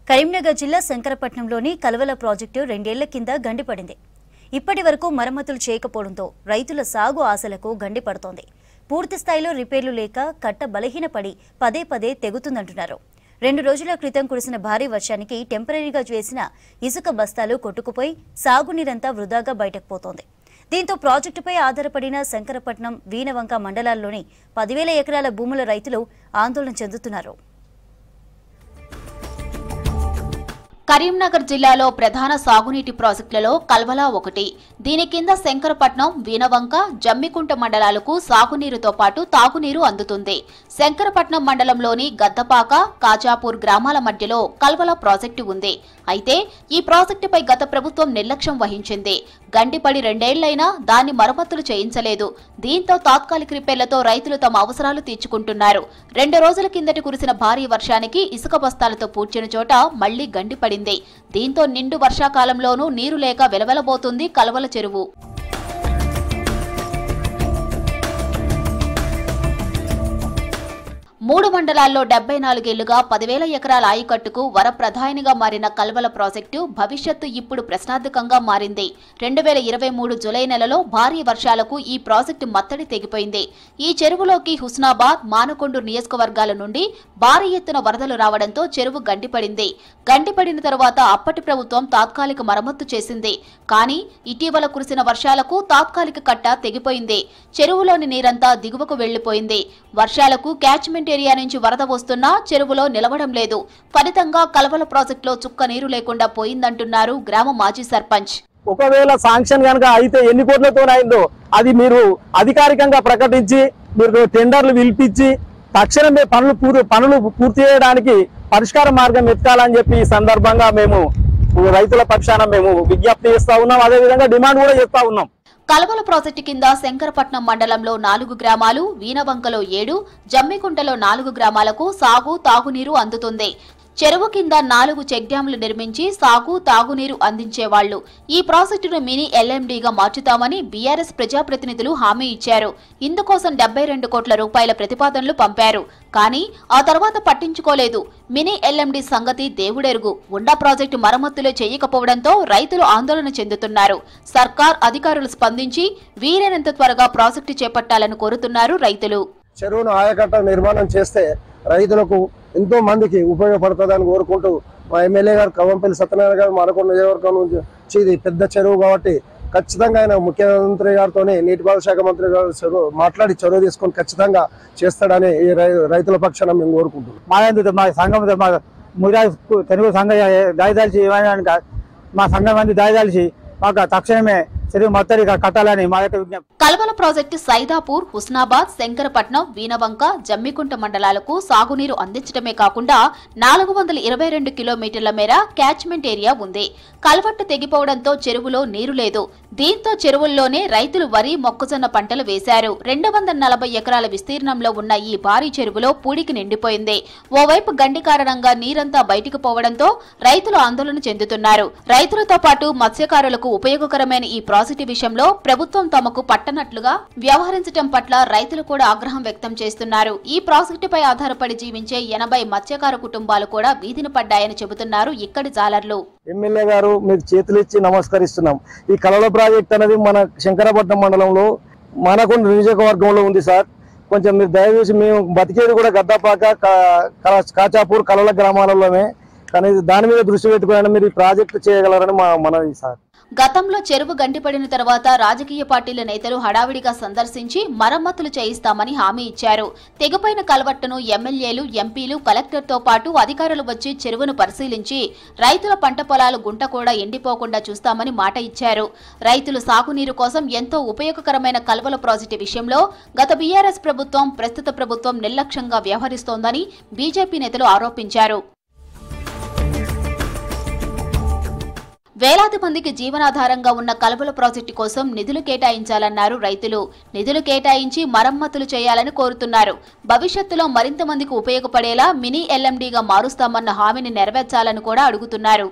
కరీంనగర్ జిల్లా శంకరపట్నంలోని కల్వల ప్రాజెక్టు 2 ఏళ్ల కింద గండిపడింది. ఇప్పటివరకు మరమ్మతులు చేయకపోవడంతో రైతుల సాగు ఆశలకు గండిపడుతోంది. పూర్తి స్థాయిలో రిపేర్లు లేక కట్ట బలహీనపడి పదే పదే తెగుతుందంటున్నారు. 2 రోజుల క్రితం కురిసిన భారీ వర్షానికి టెంపరరీగా చేసిన ఇసుక బస్తాలు కొట్టుకుపోయి సాగునీరంతా వృధాగా బయటకు పోతోంది. దీంతో ప్రాజెక్టుపై ఆధారపడిన శంకరపట్నం, వీనవంక మండలాల్లోని 10,000 ఎకరాల భూముల రైతులు ఆందోళన చెందుతున్నారు. కరీంనగర్ జిల్లాలో ప్రధాన సాగునీటి ప్రాజెక్టులలో కల్వల ఒకటి. దీని కింద శంకరపట్నం, వీనవంక, జమ్మికుంట మండలాలకు సాగునీరుతో పాటు తాగునీరు అందుతుంది. శంకరపట్నం మండలంలోని గద్దపాక, కాజాపూర్ గ్రామాల మధ్యలో కల్వల ప్రాజెక్టు ఉంది. అయితే ఈ ప్రాజెక్టుపై గత ప్రభుత్వం నిర్లక్ష్యం వహించింది. గండిపడి 2 ఏళ్లైనా దాన్ని మరమ్మతులు చేయించలేదు. దీంతో తాత్కాలిక రిపేర్లతో రైతులు తమ అవసరాలు తీర్చుకుంటున్నారు. 2 రోజుల కిందటి కురిసిన భారీ వర్షానికి ఇసుక బస్తాలతో పూడ్చిన చోట మళ్లీ గండిపడింది. దీంతో నిండు వర్షాకాలంలోనూ నీరు లేక వెలవెలబోతుంది కల్వల చెరువు. 3 మండలాల్లో 74 ఏళ్లుగా 10,000 ఎకరాల ఆయకట్టుకు వరప్రధానిగా మారిన కల్వల ప్రాజెక్టు భవిష్యత్తు ఇప్పుడు ప్రశ్నార్థకంగా మారింది. 2023 జూలై నెలలో భారీ వర్షాలకు ఈ ప్రాజెక్టు మత్తడి తెగిపోయింది. ఈ చెరువులోకి హుస్నాబాద్, మానకొండూరు నియోజకవర్గాల నుండి భారీ ఎత్తున వరదలు రావడంతో చెరువు గండిపడింది. గండిపడిన తరువాత అప్పటి ప్రభుత్వం తాత్కాలిక మరమ్మతు చేసింది. కానీ ఇటీవల కురిసిన వర్షాలకు తాత్కాలిక కట్ట తెగిపోయింది. చెరువులోని నీరంతా దిగువకు వెళ్లిపోయింది. వర్షాలకు క్యాచ్మెంట్ ఏరియా నుంచి వరద వస్తున్నా చెరువులో నిలవడం లేదు. ఫలితంగా కల్వల ప్రాజెక్టులో చుక్క నీరు లేకుండా పోయిందంటున్నారు గ్రామ మాజీ సర్పంచ్. ఒకవేళ శాంక్షన్ కనుక అయితే ఎన్ని కోట్లతో అయిందో అది మీరు అధికారికంగా ప్రకటించి మీరు టెండర్లు పిలిపించి తక్షణమే పనులు పూర్తి చేయడానికి పరిష్కార మార్గం ఎత్కాలని చెప్పి ఈ సందర్భంగా మేము రైతుల పక్షాన మేము విజ్ఞప్తి చేస్తా ఉన్నాం. అదేవిధంగా డిమాండ్ కూడా చేస్తా ఉన్నాం. కల్వల ప్రాజెక్టు కింద శంకరపట్నం మండలంలో 4 గ్రామాలు, వీనవంకలో 7, జమ్మికుంటలో 4 గ్రామాలకు సాగు, తాగునీరు అందుతుంది. చెరువు కింద 4 చెక్ డ్యాంలు నిర్మించి సాగు, తాగునీరు అందించేవాళ్లు. ఈ ప్రాజెక్టును మినీ ఎల్ఎండీగా మార్చుతామని బీఆర్ఎస్ ప్రజాప్రతినిధులు హామీ ఇచ్చారు. ఇందుకోసం 72 కోట్ల రూపాయల ప్రతిపాదనలు పంపారు. కానీ ఆ తర్వాత పట్టించుకోలేదు. మినీ ఎల్ఎండీ సంగతి దేవుడెరుగు. ఉండా ప్రాజెక్టు మరమ్మతులు చేయకపోవడంతో రైతులు ఆందోళన చెందుతున్నారు. సర్కార్ అధికారులు స్పందించి వీలైనంత త్వరగా ప్రాజెక్టు చేపట్టాలని కోరుతున్నారు రైతులు. చెరువును ఆయకట్ట నిర్మాణం చేస్తే రైతులకు ఎంతో మందికి ఉపయోగపడుతుందని కోరుకుంటూ మా ఎమ్మెల్యే గారు కవంపల్లి సత్యనారాయణ గారు మానకొండ నియోజకవర్గం నుంచి ఇది పెద్ద చెరువు కాబట్టి ఖచ్చితంగా ఆయన ముఖ్యమంత్రి గారితో నీటిపారుదల శాఖ మంత్రి గారు మాట్లాడి చొరవ తీసుకొని ఖచ్చితంగా చేస్తాడని ఈ రైతుల పక్షాన మేము కోరుకుంటున్నాం. మా సంఘం తెలుగు సంఘ దాయదాల్చి మా సంఘం మంది దాయదాల్చి మాకు తక్షణమే చెరువు మత్తడిగా కట్టాలని మా యొక్క విజ్ఞప్తి. కల్వల ప్రాజెక్టు సైదాపూర్, హుస్నాబాద్, శంకరపట్నం, వీనవంక, జమ్మికుంట మండలాలకు సాగునీరు అందించడమే కాకుండా 422 కిలోమీటర్ల మేర క్యాచ్మెంట్ ఏరియా ఉంది. కల్వట్టు తెగిపోవడంతో చెరువులో నీరు లేదు. దీంతో చెరువుల్లోనే రైతులు వరి, మొక్కజొన్న పంటలు వేశారు. 240 ఎకరాల విస్తీర్ణంలో ఉన్న ఈ భారీ చెరువులో పూడికి నిండిపోయింది. ఓవైపు గండి కారణంగా నీరంతా బయటకు పోవడంతో రైతులు ఆందోళన చెందుతున్నారు. రైతులతో పాటు మత్స్యకారులకు ఉపయోగకరమైన ఈ ప్రాజెక్టు విషయంలో ప్రభుత్వం తమకు పట్టనట్లుగా వ్యవహరించడం పట్ల రైతులు కూడా ఆగ్రహం వ్యక్తం చేస్తున్నారు. ఈ ప్రాజెక్టుపై ఆధారపడి జీవించే 80 మత్స్యకార కుటుంబాలు కూడా వీధిన పడ్డాయని చెబుతున్నారు ఇక్కడి జాలర్లు. ఎమ్మెల్యే గారు మీకు చేతులు ఇచ్చి నమస్కరిస్తున్నాం. ఈ కల్వల ప్రాజెక్ట్ అనేది మన శంకరపట్నం మండలంలో మానకొండ నియోజకవర్గంలో ఉంది సార్. కొంచెం మీరు దయచేసి మేము బతికేది కూడా గద్దపాక, కాచాపూర్, కల్వల గ్రామాలలోనే. కానీ దాని మీద దృష్టి పెట్టుకుని మీరు ఈ ప్రాజెక్టు చేయగలరని మా మనవి సార్. గతంలో చెరువు గండిపడిన తర్వాత రాజకీయ పార్టీల నేతలు హడావిడిగా సందర్శించి మరమ్మతులు చేయిస్తామని హామీ ఇచ్చారు. తెగిపోయిన కల్వట్టును ఎమ్మెల్యేలు, ఎంపీలు, కలెక్టర్తో పాటు అధికారులు వచ్చి చెరువును పరిశీలించి రైతుల పంట పొలాలు గుంట కూడా ఎండిపోకుండా చూస్తామని మాట ఇచ్చారు. రైతులు సాగునీరు కోసం ఎంతో ఉపయోగకరమైన కల్వల ప్రాజెక్టు విషయంలో గత బీఆర్ఎస్ ప్రభుత్వం, ప్రస్తుత ప్రభుత్వం నిర్లక్ష్యంగా వ్యవహరిస్తోందని బీజేపీ నేతలు ఆరోపించారు. వేలాది మందికి జీవనాధారంగా ఉన్న కల్వల ప్రాజెక్టు కోసం నిధులు కేటాయించాలన్నారు రైతులు. నిధులు కేటాయించి మరమ్మతులు చేయాలని కోరుతున్నారు. భవిష్యత్తులో మరింత మందికి ఉపయోగపడేలా మినీ ఎల్ఎండీగా మారుస్తామన్న హామీని నెరవేర్చాలని కూడా అడుగుతున్నారు.